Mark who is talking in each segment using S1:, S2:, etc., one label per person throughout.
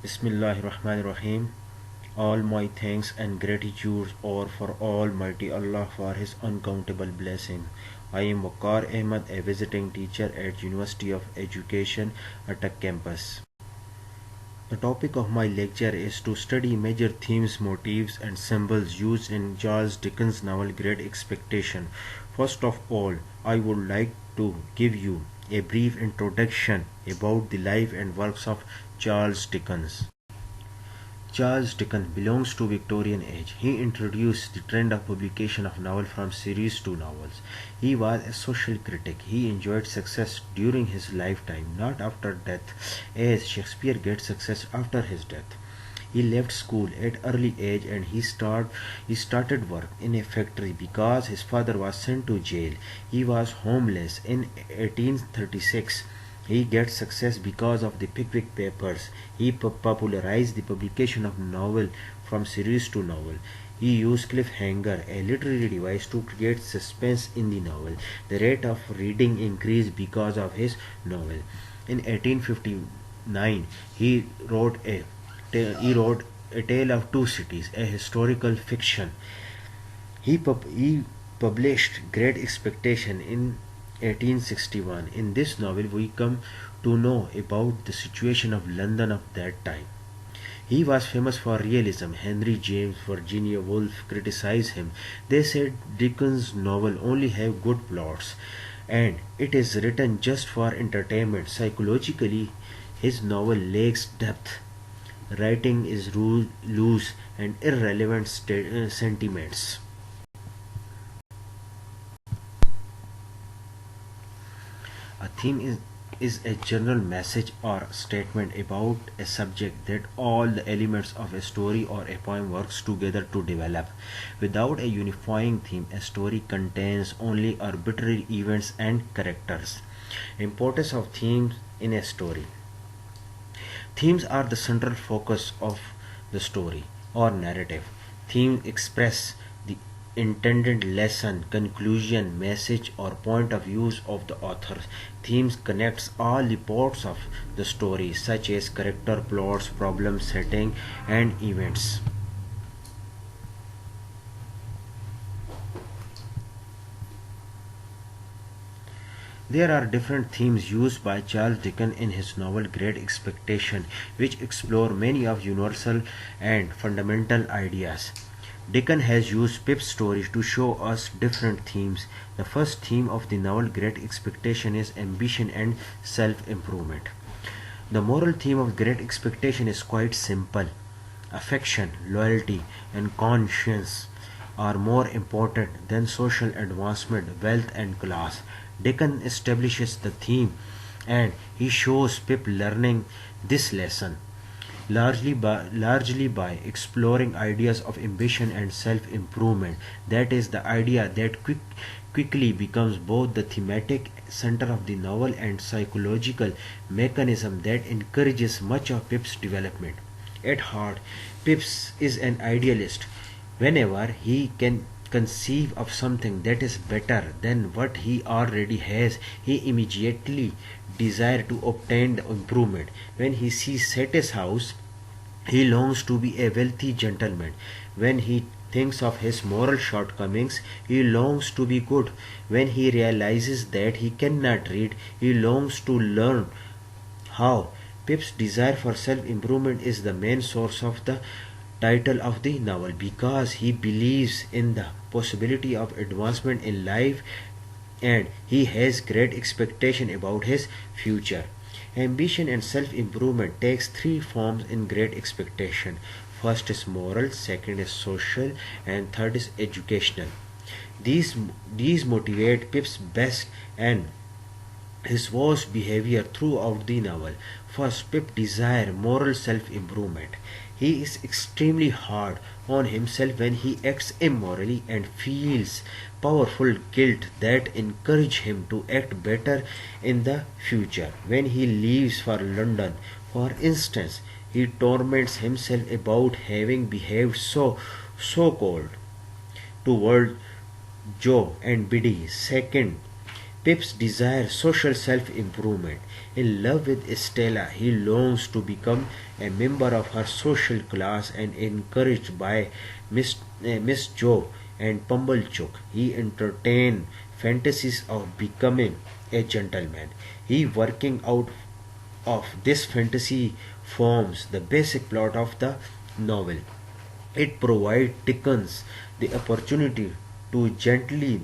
S1: Bismillahirrahmanirrahim. All my thanks and gratitude are for Almighty Allah for His uncountable blessing. I am Waqar Ahmad, a visiting teacher at University of Education Attack campus. The topic of my lecture is to study major themes, motifs, and symbols used in Charles Dickens' novel Great Expectation. First of all, I would like to give you a brief introduction about the life and works of Charles Dickens. Charles Dickens belongs to Victorian age. He introduced the trend of publication of novel from series to novels. He was a social critic. He enjoyed success during his lifetime, not after death, as Shakespeare gets success after his death. He left school at early age and he started work in a factory because his father was sent to jail. He was homeless in 1836. He gets success because of the Pickwick Papers. He popularized the publication of novel from series to novel. He used cliffhanger, a literary device, to create suspense in the novel. The rate of reading increased because of his novel. In 1859, he wrote A Tale of Two Cities, a historical fiction. He published Great Expectation in 1861. In this novel, we come to know about the situation of London of that time. He was famous for realism. Henry James, Virginia Woolf criticized him. They said Dickens' novel only have good plots and it is written just for entertainment. Psychologically, his novel lacks depth. Writing is loose and irrelevant sentiments. A theme is a general message or statement about a subject that all the elements of a story or a poem works together to develop. Without a unifying theme, a story contains only arbitrary events and characters. Importance of themes in a story. Themes are the central focus of the story or narrative. Themes express the intended lesson, conclusion, message, or point of view of the author. Themes connects all the parts of the story, such as character, plots, problem setting, and events. There are different themes used by Charles Dickens in his novel Great Expectation, which explore many of universal and fundamental ideas. Dickens has used Pip's story to show us different themes. The first theme of the novel Great Expectation is ambition and self-improvement. The moral theme of Great Expectation is quite simple. Affection, loyalty, and conscience are more important than social advancement, wealth, and class. Dickens establishes the theme and he shows Pip learning this lesson largely by exploring ideas of ambition and self-improvement. That is the idea that quickly becomes both the thematic center of the novel and psychological mechanism that encourages much of Pip's development. At heart, Pips is an idealist. Whenever he can conceive of something that is better than what he already has, he immediately desires to obtain the improvement. When he sees Satis house, he longs to be a wealthy gentleman. When he thinks of his moral shortcomings, he longs to be good. When he realizes that he cannot read, he longs to learn how. Pip's desire for self-improvement is the main source of the title of the novel because he believes in the possibility of advancement in life and he has great expectation about his future. Ambition and self-improvement takes three forms in Great Expectation. First is moral, second is social, and third is educational. These, these motivate Pip's best and his worst behavior throughout the novel. First, Pip desires moral self-improvement. He is extremely hard on himself when he acts immorally and feels powerful guilt that encourage him to act better in the future. When he leaves for London, for instance, he torments himself about having behaved so cold toward Joe and Biddy. Second, Pip's desire social self-improvement. In love with Estella, he longs to become a member of her social class and encouraged by Miss Joe and Pumblechook, he entertained fantasies of becoming a gentleman. He working out of this fantasy forms the basic plot of the novel. It provides Dickens the opportunity to gently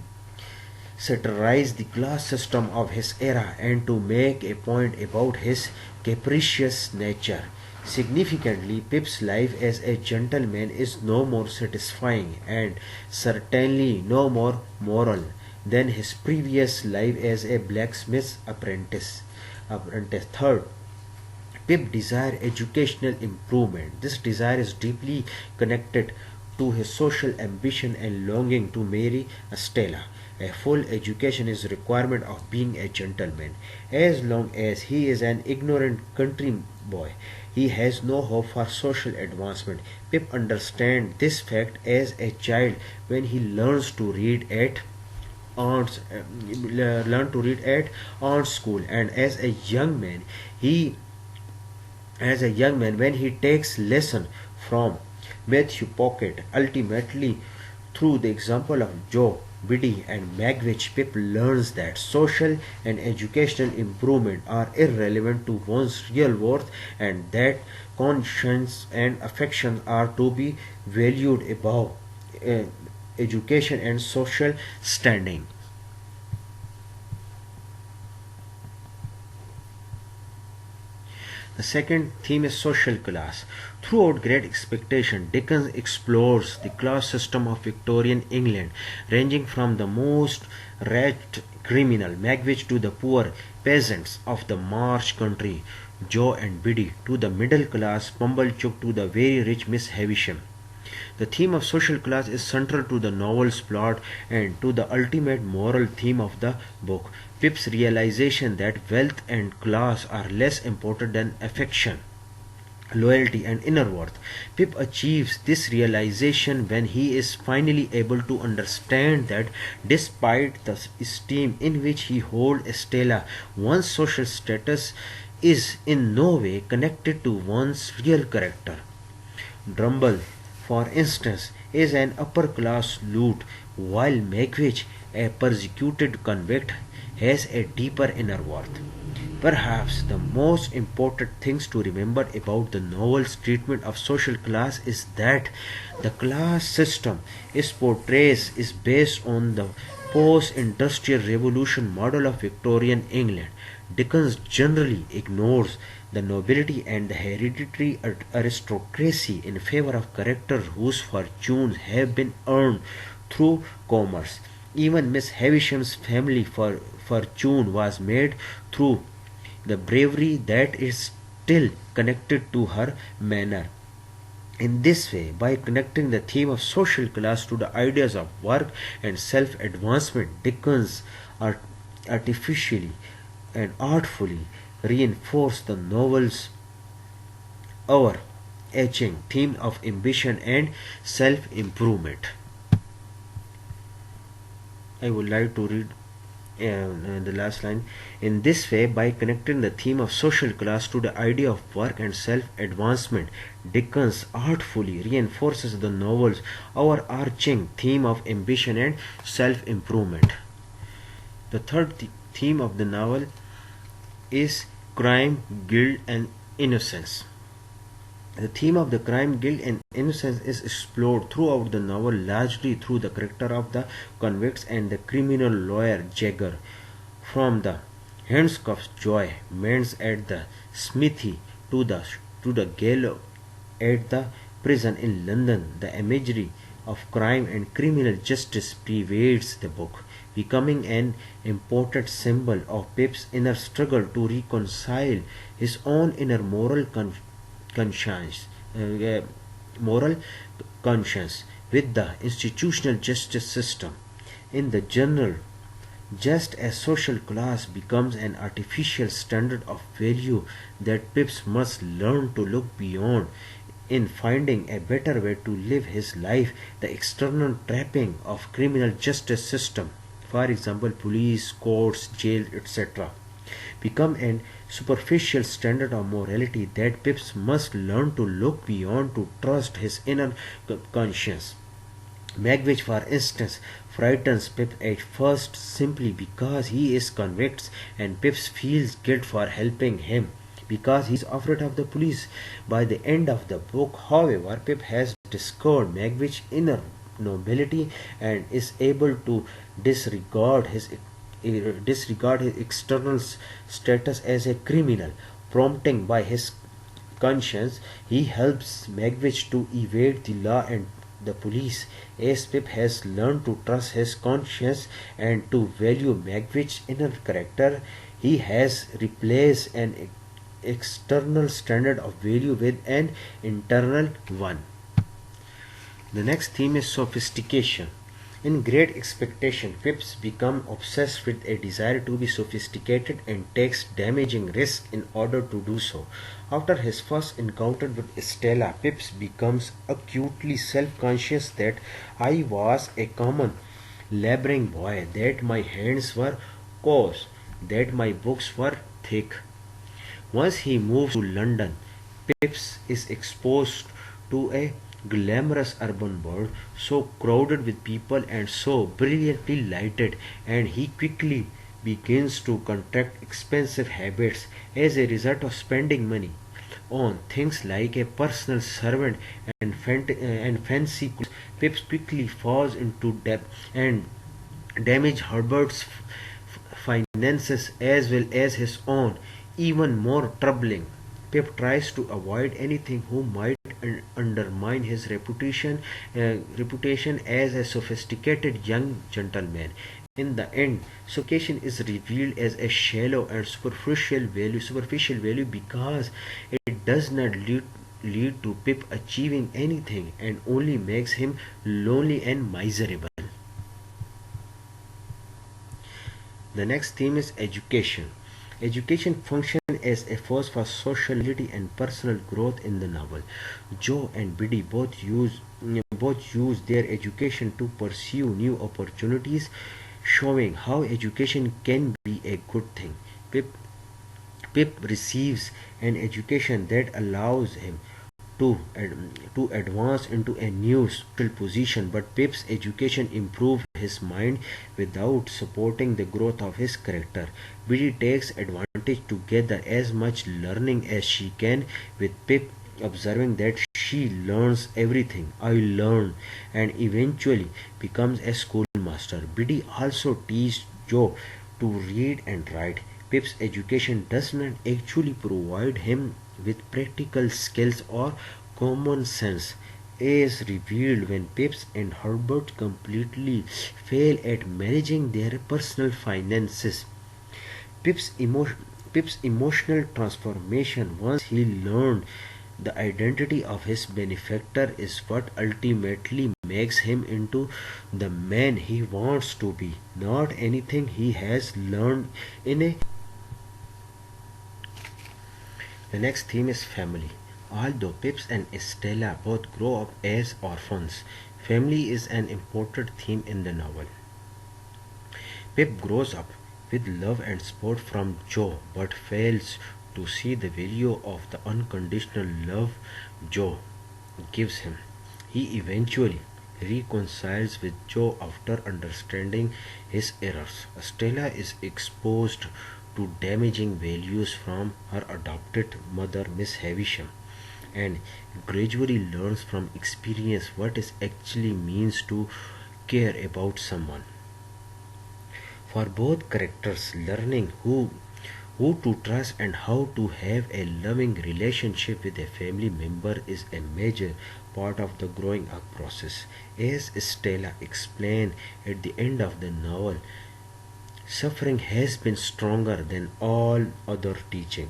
S1: satirize the class system of his era and to make a point about his capricious nature. Significantly, Pip's life as a gentleman is no more satisfying and certainly no more moral than his previous life as a blacksmith's apprentice. Third, Pip desire educational improvement. This desire is deeply connected to his social ambition and longing to marry Stella. A full education is a requirement of being a gentleman. As long as he is an ignorant country boy, he has no hope for social advancement. Pip understands this fact as a child when he learns to read at aunt's school, and he as a young man when he takes lesson from Matthew Pocket. Ultimately, through the example of Joe, Biddy and Magwitch, Pip learns that social and educational improvement are irrelevant to one's real worth and that conscience and affection are to be valued above uh, education and social standing. The second theme is social class. Throughout Great Expectation, Dickens explores the class system of Victorian England, ranging from the most wretched criminal Magwitch to the poor peasants of the Marsh country, Joe and Biddy, to the middle class Pumblechook to the very rich Miss Havisham. The theme of social class is central to the novel's plot and to the ultimate moral theme of the book. Pip's realization that wealth and class are less important than affection, loyalty, and inner worth. Pip achieves this realization when he is finally able to understand that despite the esteem in which he holds Stella, one's social status is in no way connected to one's real character. Drumble, for instance, is an upper class loot, while Magwitch, a persecuted convict, has a deeper inner worth. Perhaps the most important things to remember about the novel's treatment of social class is that the class system is based on the post-industrial revolution model of Victorian England. Dickens generally ignores the nobility and the hereditary aristocracy in favor of characters whose fortunes have been earned through commerce. Even Miss Havisham's family fortune was made through the bravery that is still connected to her manner. In this way, by connecting the theme of social class to the ideas of work and self advancement, Dickens artificially and artfully reinforced the novel's overarching theme of ambition and self improvement. I would like to read the last line. In this way, by connecting the theme of social class to the idea of work and self advancement, Dickens artfully reinforces the novel's overarching theme of ambition and self improvement. The third theme of the novel is crime, guilt, and innocence. The theme of the crime, guilt, and innocence is explored throughout the novel largely through the character of the convicts and the criminal lawyer Jagger. From the handcuffs Joy mends at the smithy to the gallows at the prison in London, the imagery of crime and criminal justice pervades the book, becoming an important symbol of Pip's inner struggle to reconcile his own inner conscience, uh, moral conscience with the institutional justice system. In the journal, just as social class becomes an artificial standard of value that Pips must learn to look beyond in finding a better way to live his life, the external trapping of criminal justice system For example, police, courts, jail, etc. become an superficial standard of morality that Pips must learn to look beyond to trust his inner conscience. Magwitch, for instance, frightens Pip at first simply because he is convicted, and Pip feels guilt for helping him because he is afraid of the police. By the end of the book, however, Pip has discovered Magwitch's inner nobility and is able to disregard his external status as a criminal. Prompting by his conscience, he helps Magwitch to evade the law and the police. As Pip has learned to trust his conscience and to value Magwitch's inner character, he has replaced an external standard of value with an internal one. The next theme is sophistication. In Great Expectation, Pips becomes obsessed with a desire to be sophisticated and takes damaging risks in order to do so. After his first encounter with Stella, Pips becomes acutely self-conscious that I was a common laboring boy, that my hands were coarse, that my books were thick. Once he moves to London, Pips is exposed to a glamorous urban world, so crowded with people and so brilliantly lighted, and he quickly begins to contract expensive habits as a result of spending money on things like a personal servant and fancy clothes. Pips quickly falls into debt and damage Herbert's finances as well as his own. Even more troubling, Pip tries to avoid anything who might undermine his reputation as a sophisticated young gentleman. In the end, sophistication is revealed as a shallow and superficial value because it does not lead to Pip achieving anything and only makes him lonely and miserable. The next theme is education. Education functions as a force for social mobility and personal growth in the novel. Joe and Biddy both use their education to pursue new opportunities, showing how education can be a good thing. Pip, Pip receives an education that allows him to advance into a new social position, but Pip's education improves his mind without supporting the growth of his character. Biddy takes advantage to gather as much learning as she can, with Pip observing that she learns everything I learn and eventually becomes a schoolmaster. Biddy also teaches Joe to read and write. Pip's education does not actually provide him with practical skills or common sense, as revealed when Pips and Herbert completely fail at managing their personal finances. Pip's, emo- Pip's emotional transformation once he learned the identity of his benefactor is what ultimately makes him into the man he wants to be, not anything he has learned in a. The next theme is family. Although Pips and Stella both grow up as orphans, family is an important theme in the novel. Pip grows up with love and support from Joe but fails to see the value of the unconditional love Joe gives him. He eventually reconciles with Joe after understanding his errors. Stella is exposed to damaging values from her adopted mother, Miss Havisham, and gradually learns from experience what it actually means to care about someone. For both characters, learning who to trust and how to have a loving relationship with a family member is a major part of the growing up process. As Stella explained at the end of the novel, suffering has been stronger than all other teaching.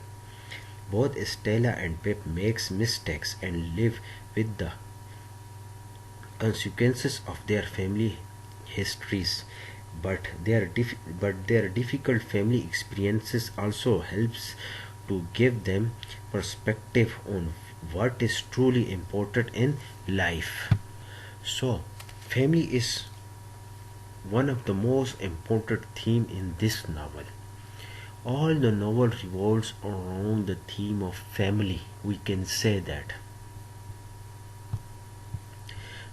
S1: Both Stella and Pip makes mistakes and live with the consequences of their family histories, but their difficult family experiences also helps to give them perspective on what is truly important in life. So family is one of the most important themes in this novel. All the novel revolves around the theme of family, we can say that.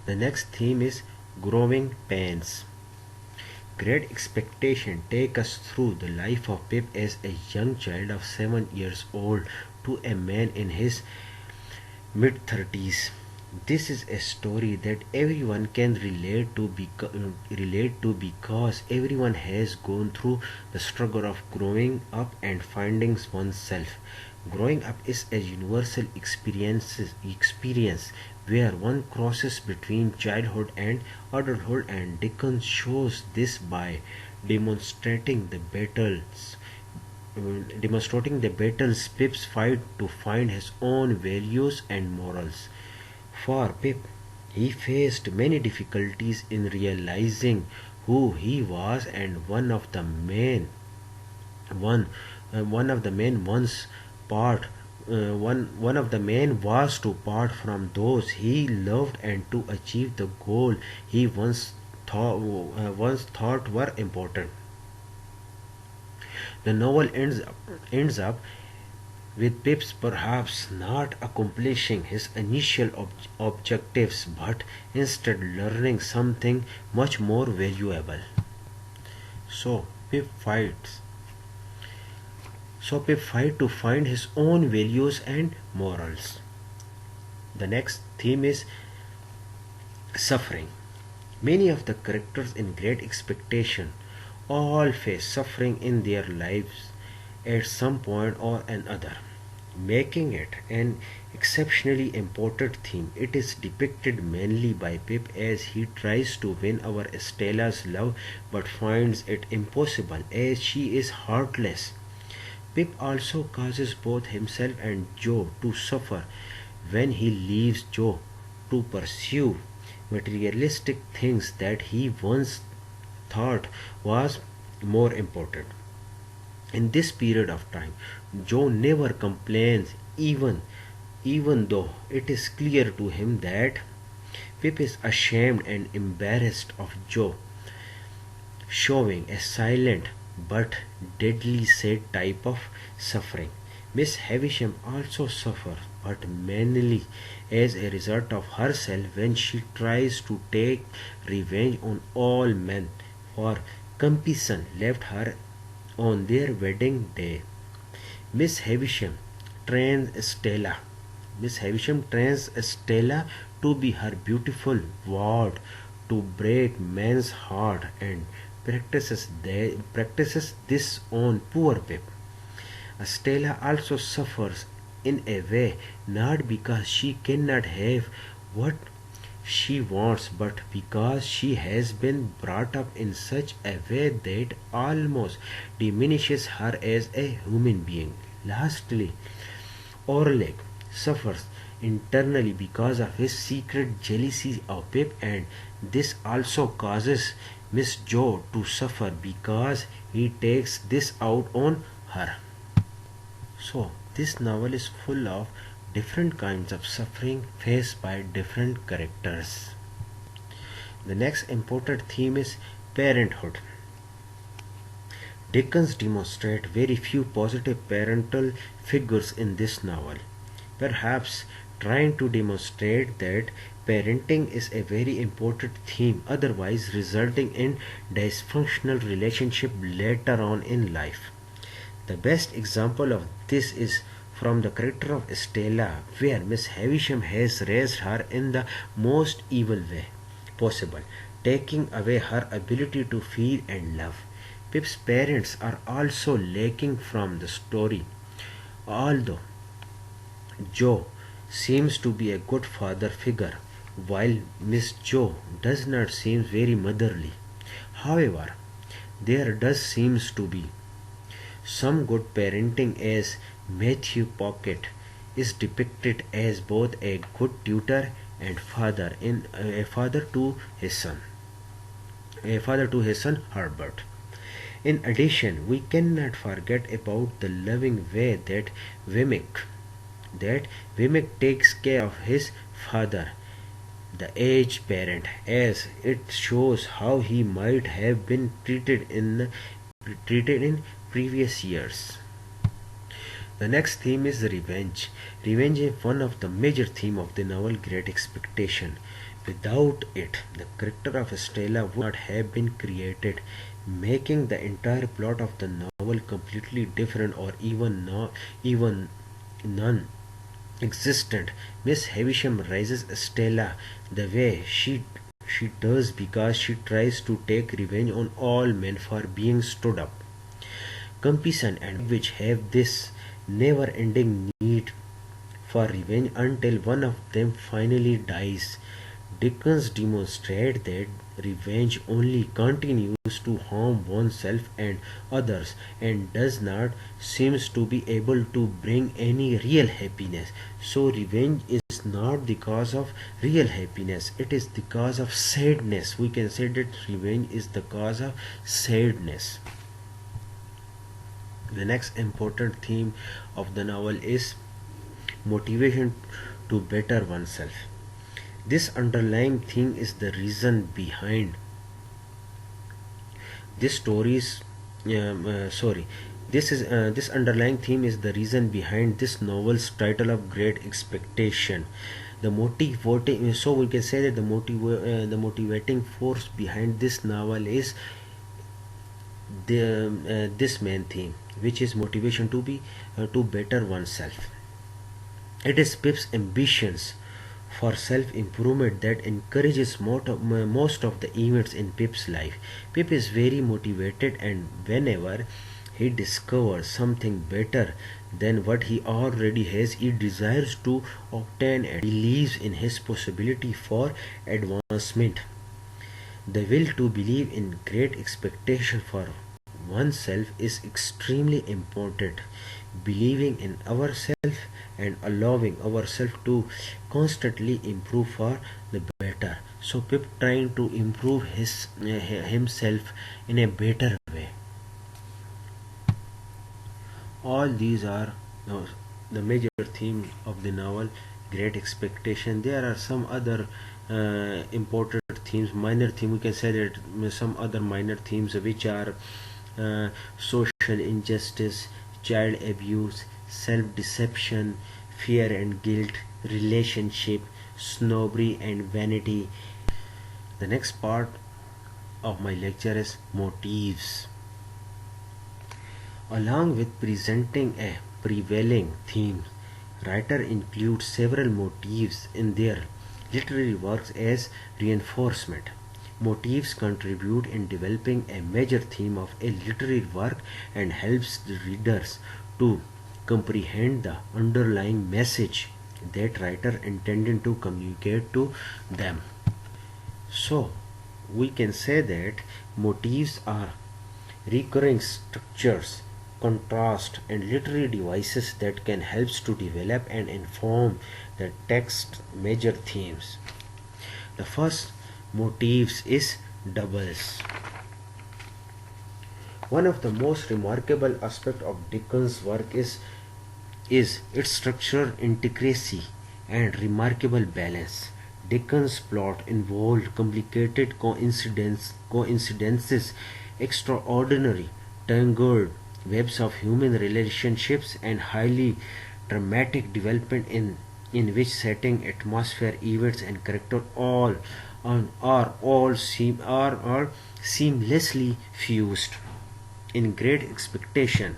S1: The next theme is growing pains. Great Expectation take us through the life of Pip as a young child of 7 years old to a man in his mid 30s. This is a story that everyone can relate to because everyone has gone through the struggle of growing up and finding oneself. Growing up is a universal experience where one crosses between childhood and adulthood, and Dickens shows this by demonstrating the battles demonstrating the battles Pip's fight to find his own values and morals. For Pip, he faced many difficulties in realizing who he was, and one one of the main ones part one of the main was to part from those he loved and to achieve the goal he once thought were important. The novel ends up with Pips perhaps not accomplishing his initial objectives but instead learning something much more valuable. So Pip fights. So Pip fights to find his own values and morals. The next theme is suffering. Many of the characters in Great Expectation all face suffering in their lives at some point or another, making it an exceptionally important theme. It is depicted mainly by Pip as he tries to win our Stella's love but finds it impossible as she is heartless. Pip also causes both himself and Joe to suffer when he leaves Joe to pursue materialistic things that he once thought was more important. In this period of time, Joe never complains, even though it is clear to him that Pip is ashamed and embarrassed of Joe, showing a silent but deadly sad type of suffering. Miss Havisham also suffers, but mainly as a result of herself when she tries to take revenge on all men for compassion left her on their wedding day. Miss Havisham trains Stella. Miss Havisham trains Stella to be her beautiful ward to break men's heart and practices this on poor Pip. Stella also suffers in a way not because she cannot have what she wants but because she has been brought up in such a way that almost diminishes her as a human being. Lastly, Orlek suffers internally because of his secret jealousy of Pip, and this also causes Miss Jo to suffer because he takes this out on her. So, this novel is full of different kinds of suffering faced by different characters. The next important theme is parenthood. Dickens demonstrates very few positive parental figures in this novel, perhaps trying to demonstrate that parenting is a very important theme, otherwise resulting in dysfunctional relationship later on in life. The best example of this is from the character of Stella, where Miss Havisham has raised her in the most evil way possible, taking away her ability to feel and love. Pip's parents are also lacking from the story, although Joe seems to be a good father figure, while Miss Joe does not seem very motherly. However, there does seems to be some good parenting as Matthew Pocket is depicted as both a good tutor and father in a father to his son Herbert. In addition, we cannot forget about the loving way that Wemmick takes care of his father, the aged parent, as it shows how he might have been treated in previous years. The next theme is revenge. Revenge is one of the major themes of the novel Great Expectation. Without it, the character of Stella would not have been created, making the entire plot of the novel completely different or even non-existent. Miss Havisham raises Stella the way she does because she tries to take revenge on all men for being stood up. Compassion and which have this never ending need for revenge until one of them finally dies. Dickens demonstrates that revenge only continues to harm oneself and others and does not seem to be able to bring any real happiness. So revenge is not the cause of real happiness, it is the cause of sadness. We can say that revenge is the cause of sadness. The next important theme of the novel is motivation to better oneself. This underlying theme is the reason behind this story's sorry this underlying theme is the reason behind this novel's title of Great Expectation. The motivating so we can say that the motivating force behind this novel is this main theme, which is motivation to better oneself. It is Pip's ambitions for self-improvement that encourages most of the events in Pip's life. Pip is very motivated, and whenever he discovers something better than what he already has, he desires to obtain and believes in his possibility for advancement. The will to believe in great expectation for oneself is extremely important. Believing in ourselves and allowing ourselves to constantly improve for the better. So Pip trying to improve himself in a better way. All these are the major theme of the novel Great Expectation. There are some other important themes, minor theme, we can say that some other minor themes which are social injustice, child abuse, self-deception, fear and guilt, relationship, snobbery and vanity. The next part of my lecture is motifs. Along with presenting a prevailing theme, writers include several motifs in their literary works as reinforcement. Motifs contribute in developing a major theme of a literary work and helps the readers to comprehend the underlying message that writer intended to communicate to them. So we can say that motifs are recurring structures, contrast and literary devices that can help to develop and inform the text major themes. The first motifs is doubles. One of the most remarkable aspects of Dickens' work is its structural intricacy and remarkable balance. Dickens' plot involved complicated coincidences, extraordinary tangled webs of human relationships, and highly dramatic development in which setting, atmosphere, events, and character are seamlessly fused. In Great Expectation,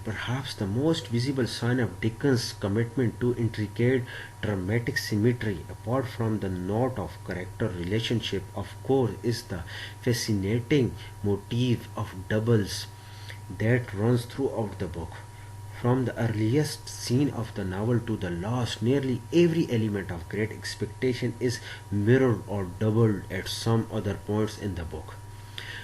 S1: perhaps the most visible sign of Dickens' commitment to intricate dramatic symmetry, apart from the knot of character relationship, of course, is the fascinating motif of doubles that runs throughout the book. From the earliest scene of the novel to the last, nearly every element of Great Expectation is mirrored or doubled at some other points in the book.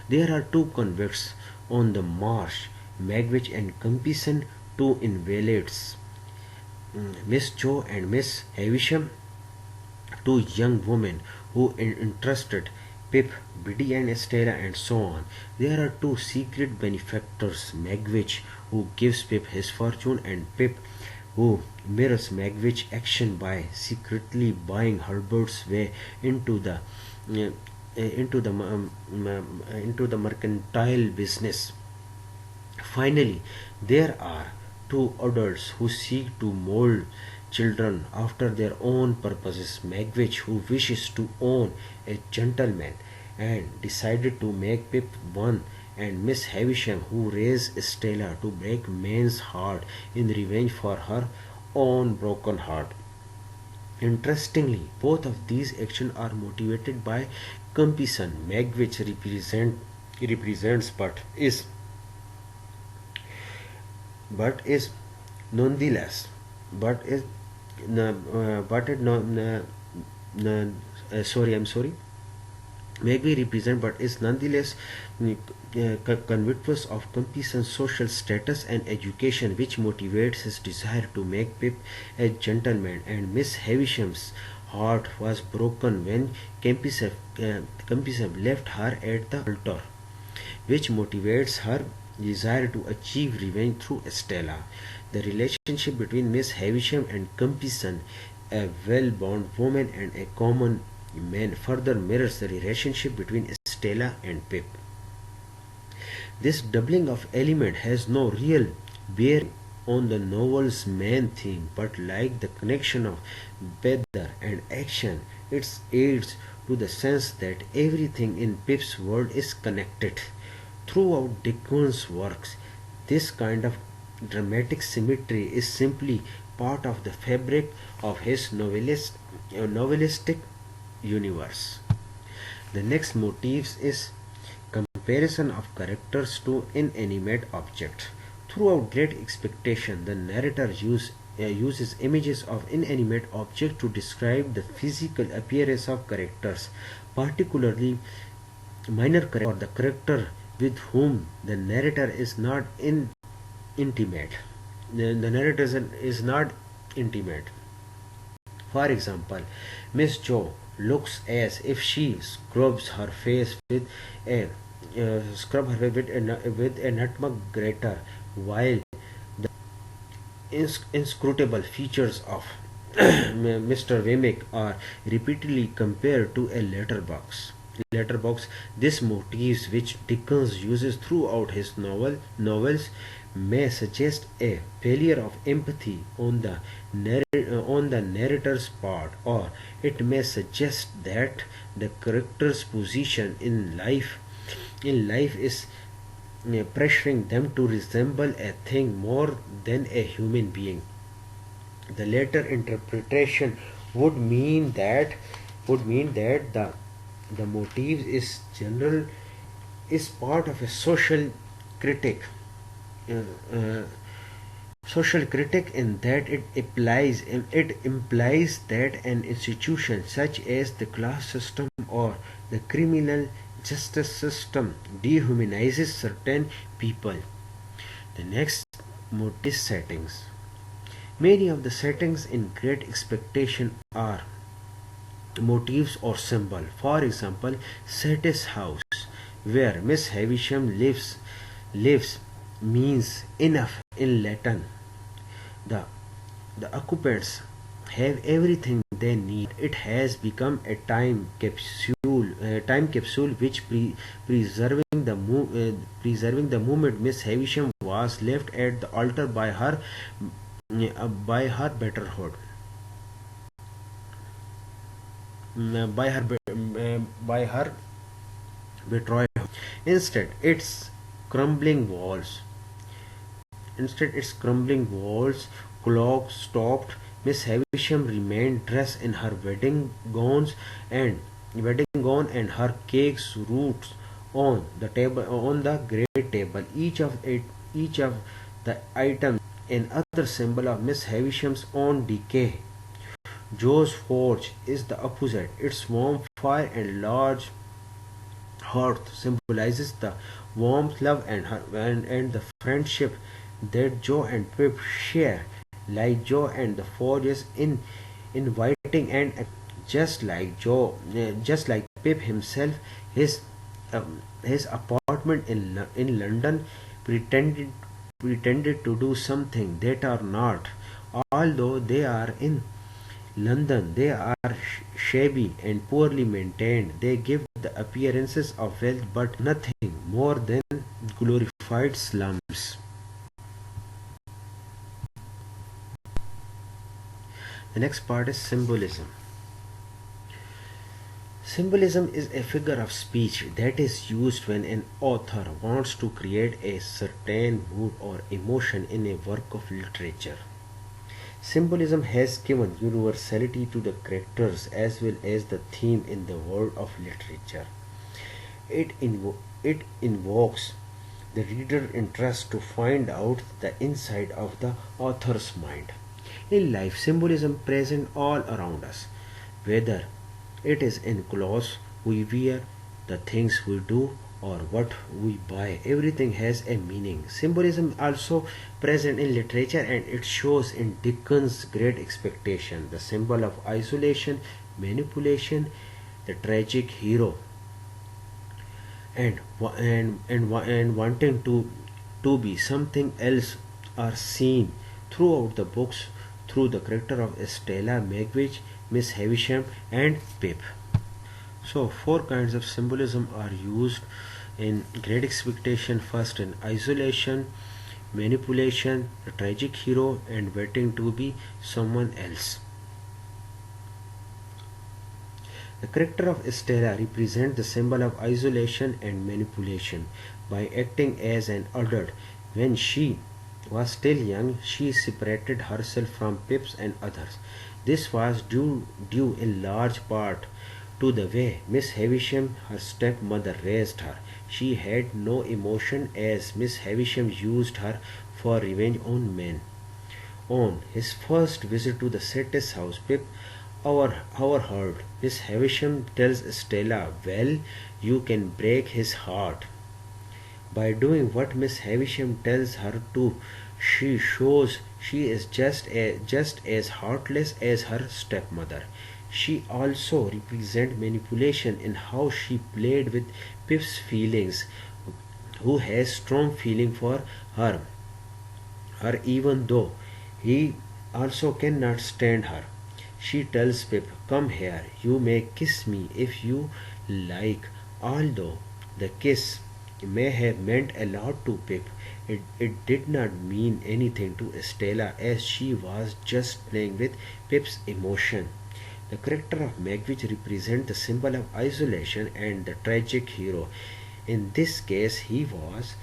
S1: There are two convicts on the march, Magwitch and Compeyson, two invalids, Miss Jo and Miss Havisham, two young women who entrusted Pip, Biddy and Stella, and so on. There are two secret benefactors, Magwitch, who gives Pip his fortune, and Pip, who mirrors Magwitch's action by secretly buying Herbert's way into the uh, into the mercantile business. Finally, there are two adults who seek to mold children after their own purposes. Magwitch, who wishes to own a gentleman and decided to make Pip one, and Miss Havisham, who raised Stella to break Maine's heart in revenge for her own broken heart. Interestingly, both of these actions are motivated by compassion. Magwitch represents but is nonetheless but is but it no, sorry, I'm sorry, may be represent but is nonetheless convinced of compassion's social status and education, which motivates his desire to make Pip a gentleman. And Miss Havisham's heart was broken when Compassion left her at the altar, which motivates her desire to achieve revenge through Estella. The relationship between Miss Havisham and Compassion, a well-born woman and a common man, further mirrors the relationship between Estella and Pip. This doubling of element has no real bearing on the novel's main theme, but like the connection of weather and action, it aids to the sense that everything in Pip's world is connected. Throughout Dickens' works, this kind of dramatic symmetry is simply part of the fabric of his novelistic universe. The next motif is comparison of characters to inanimate objects. Throughout Great Expectation, the narrator uses images of inanimate objects to describe the physical appearance of characters, particularly minor characters or the character with whom the narrator is not intimate. The narrator is not intimate. For example, Miss Jo looks as if she scrubs her face with a nutmeg grater, while the inscrutable features of Mr. Wemmick are repeatedly compared to a letterbox. This motifs, which Dickens uses throughout his novels, may suggest a failure of empathy on the narrator's part, or it may suggest that the character's position in life is pressuring them to resemble a thing more than a human being. The latter interpretation would mean that the motive is part of a critic uh, uh, social critic in that it implies that an institution such as the class system or the criminal justice system dehumanizes certain people. The next motive settings. Many of the settings in Great Expectation are motifs or symbol. For example, Satis house, where Miss Havisham lives means enough in Latin. The the occupants have everything they need. It has become time capsule which preserving the moment Miss Havisham was left at the altar by her betterhood, by her by her betrayal. Instead, its crumbling walls. Clock stopped. Miss Havisham remained dressed in her and wedding gown and her cake's roots on the great table. Each of the items another symbol of Miss Havisham's own decay. Joe's forge is the opposite. Its warm fire and large hearth symbolizes the warmth, love, and the friendship that Joe and Pip share. Like Joe and the forge is inviting and just like Pip himself, his apartment in London pretended pretended to do something that are not Although they are in London, they are shabby and poorly maintained. They give the appearances of wealth but nothing more than glorified slums. The next part is symbolism. Symbolism is a figure of speech that is used when an author wants to create a certain mood or emotion in a work of literature. Symbolism has given universality to the characters as well as the theme in the world of literature. It invokes the reader interest to find out the inside of the author's mind. In life, symbolism present all around us, whether it is in clothes we wear, the things we do, or what we buy. Everything has a meaning. Symbolism also present in literature, and it shows in Dickens' Great Expectation, the symbol of isolation, manipulation, the tragic hero, and wanting to be something else are seen throughout the books through the character of Stella, Magwitch, Miss Havisham, and Pip. So, four kinds of symbolism are used in Great Expectation. First, in isolation, manipulation, the tragic hero, and waiting to be someone else. The character of Stella represents the symbol of isolation and manipulation. By acting as an adult when she was still young, she separated herself from Pips and others. This was due in large part to the way Miss Havisham, her stepmother, raised her. She had no emotion as Miss Havisham used her for revenge on men. On his first visit to the Settis house, Pip overheard Miss Havisham tells Stella, "Well, you can break his heart." By doing what Miss Havisham tells her to, she shows she is just as heartless as her stepmother. She also represents manipulation in how she played with Pip's feelings, who has strong feeling for her even though he also cannot stand her. She tells Pip, "Come here, you may kiss me if you like." Although the kiss may have meant a lot to Pip, it did not mean anything to Stella as she was just playing with Pip's emotion. The character of Magwitch represents the symbol of isolation and the tragic hero. In this case, he was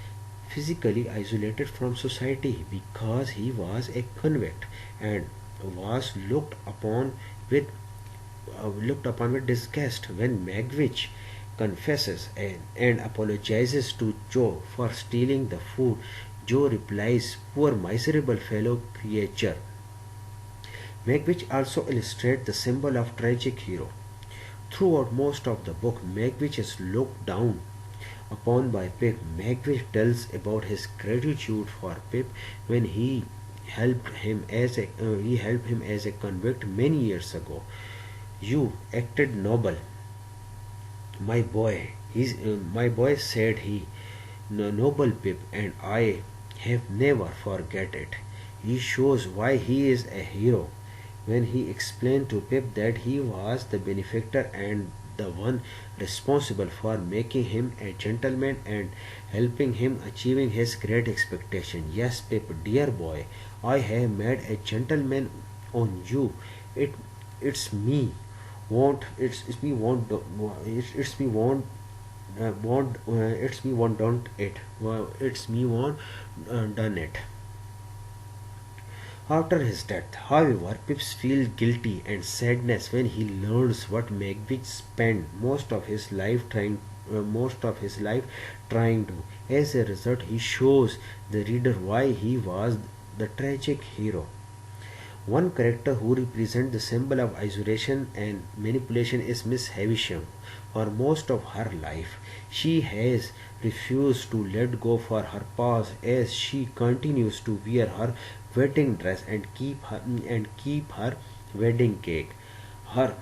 S1: physically isolated from society because he was a convict and was looked upon with disgust. When Magwitch confesses and apologizes to Joe for stealing the food, Joe replies, "Poor miserable fellow creature." Magwitch also illustrates the symbol of tragic hero. Throughout most of the book, Magwitch is looked down upon by Pip. Magwitch tells about his gratitude for Pip when he helped him as a convict many years ago. "You acted noble, my boy." My boy said he, "No, noble Pip, and I have never forget it." He shows why he is a hero when he explained to Pip that he was the benefactor and the one responsible for making him a gentleman and helping him achieving his great expectation. "Yes, Pip, dear boy, I have made a gentleman on you. It it's me it's me won't it's me won't don't it it's me won't done it." After his death, however, Pip feels guilty and sadness when he learns what Magwitch spent most of his life trying to. As a result, he shows the reader why he was the tragic hero. One character who represents the symbol of isolation and manipulation is Miss Havisham. For most of her life, she has refused to let go for her past as she continues to wear her wedding dress and keep her wedding cake. Her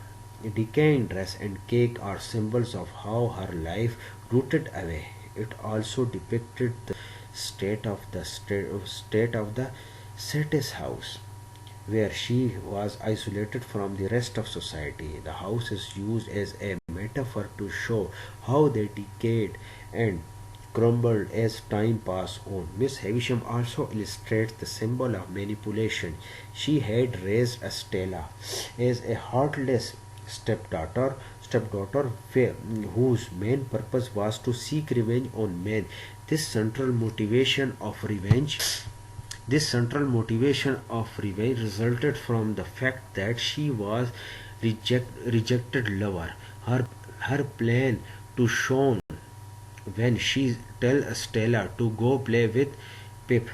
S1: decaying dress and cake are symbols of how her life rooted away. It also depicted the state of the Settis house where she was isolated from the rest of society. The house is used as a metaphor to show how they decayed and crumbled as time passed on. Miss Havisham also illustrates the symbol of manipulation. She had raised Estella as a heartless stepdaughter whose main purpose was to seek revenge on men. This central motivation of revenge this central motivation of revenge resulted from the fact that she was rejected lover. Her plan to Sean when she tell Stella to go play with Pip.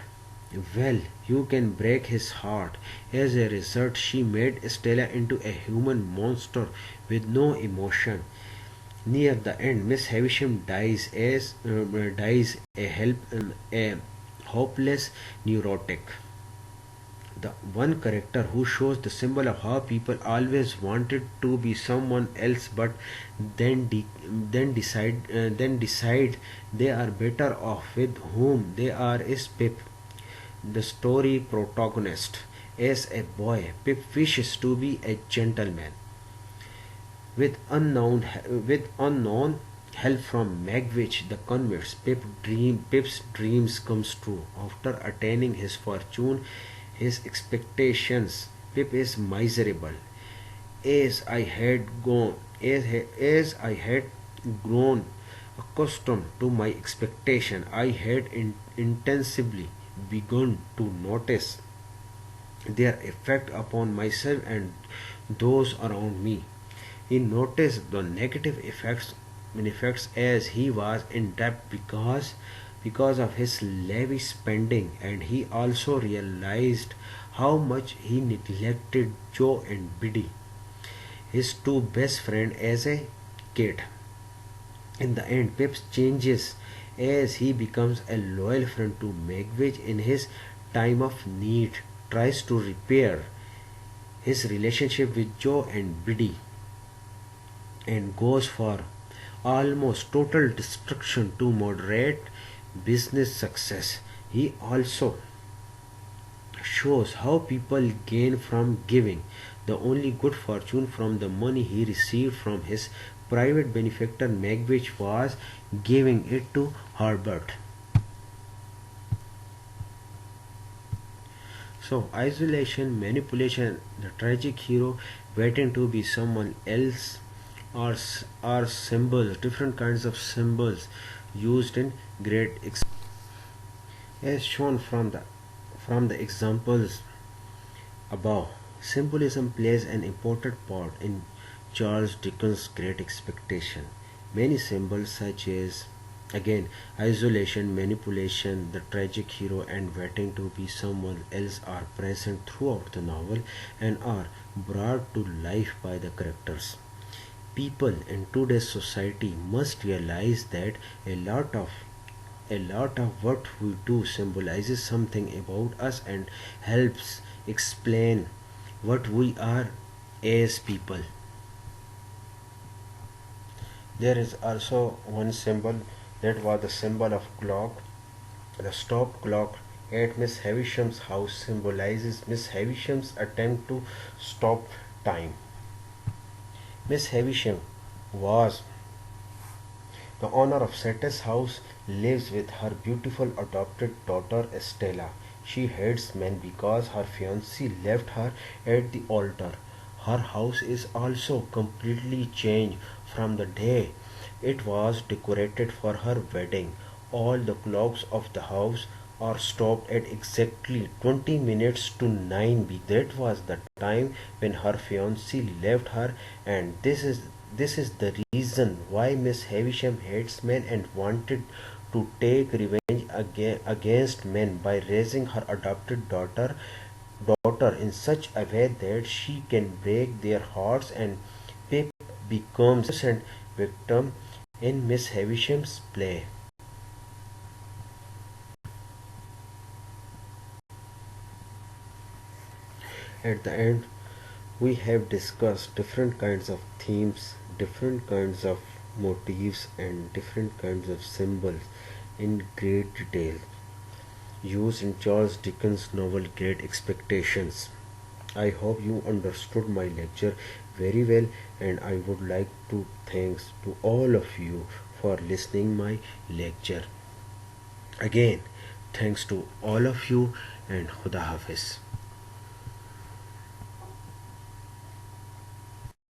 S1: Well, you can break his heart. As a result, she made Stella into a human monster with no emotion. Near the end, Miss Havisham dies a hopeless neurotic. The one character who shows the symbol of how people always wanted to be someone else, but then decide they are better off with whom they are is Pip, the story protagonist. As a boy, Pip wishes to be a gentleman. With unknown help from Magwitch the convicts, Pip's dreams comes true. After attaining his fortune, his expectations, Pip is miserable. As I had grown accustomed to my expectation, I had intensively begun to notice their effect upon myself and those around me. He noticed the negative effects as he was in debt because of his lavish spending, and he also realized how much he neglected Joe and Biddy, his two best friends as a kid. In the end, Pip changes as he becomes a loyal friend to Magwitch in his time of need, tries to repair his relationship with Joe and Biddy, and goes for almost total destruction to moderate business success. He also shows how people gain from giving. The only good fortune from the money he received from his private benefactor Magwitch was giving it to Herbert. So, isolation, manipulation, the tragic hero waiting to be someone else are symbols, different kinds of symbols used in great as shown from the examples above. Symbolism plays an important part in Charles Dickens' Great Expectation. Many symbols such as again isolation, manipulation, the tragic hero and waiting to be someone else are present throughout the novel and are brought to life by the characters. People in today's society must realize that a lot of a lot of what we do symbolizes something about us and helps explain what we are as people. There is also one symbol that was the symbol of clock. The stopped clock at Miss Havisham's house symbolizes Miss Havisham's attempt to stop time. Miss Havisham was the owner of Sette's house, lives with her beautiful adopted daughter Estella. She hates men because her fiancé left her at the altar. Her house is also completely changed from the day it was decorated for her wedding. All the clocks of the house are stopped at exactly 20 minutes to 9 because that was the time when her fiancé left her, and this is the reason why Miss Havisham hates men and wanted to take revenge against men by raising her adopted daughter in such a way that she can break their hearts, and Pip becomes innocent victim in Miss Havisham's play. At the end, we have discussed different kinds of themes, different kinds of motifs, and different kinds of symbols in great detail used in Charles Dickens' novel Great Expectations. I hope you understood my lecture very well, and I would like to thanks to all of you for listening my lecture. Again, thanks to all of you, and Khuda Hafiz.